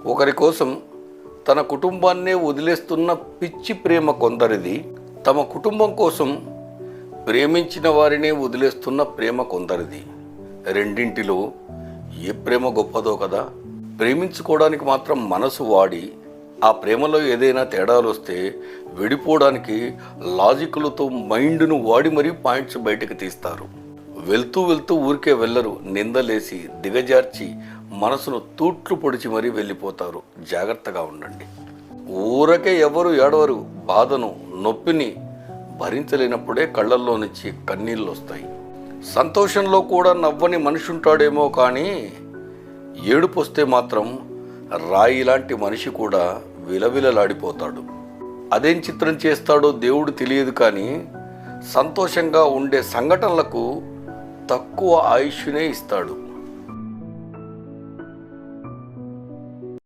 ఒకరి కోసం తన కుటుంబాన్నే వదిలేస్తున్న పిచ్చి ప్రేమ కొందరిది, తమ కుటుంబం కోసం ప్రేమించిన వారినే వదిలేస్తున్న ప్రేమ కొందరిది. రెండింటిలో ఏ ప్రేమ గొప్పదో కదా. ప్రేమించుకోవడానికి మాత్రం మనసు వాడి ఆ ప్రేమలో ఏదైనా తేడాలు వస్తే విడిపోవడానికి లాజిక్లతో మైండ్ను వాడి మరీ పాయింట్స్ బయటకు తీస్తారు. వెళ్తూ వెళ్తూ ఊరికే వెళ్ళరు, నిందలేసి దిగజార్చి మనసును తూట్లు పొడిచి మరీ వెళ్ళిపోతారు. జాగ్రత్తగా ఉండండి. ఊరకే ఎవరు ఏడవరు. బాధను నొప్పిని భరించలేనప్పుడే కళ్ళల్లో నుంచి కన్నీళ్ళు వస్తాయి. సంతోషంలో కూడా నవ్వని మనిషి ఉంటాడేమో కానీ ఏడుపు వస్తే మాత్రం రాయి లాంటి మనిషి కూడా విలవిలలాడిపోతాడు. అదేం చిత్రం చేస్తాడో దేవుడు తెలియదు, కానీ సంతోషంగా ఉండే సంఘటనలకు తక్కువ ఆయుష్నే ఇస్తాడు.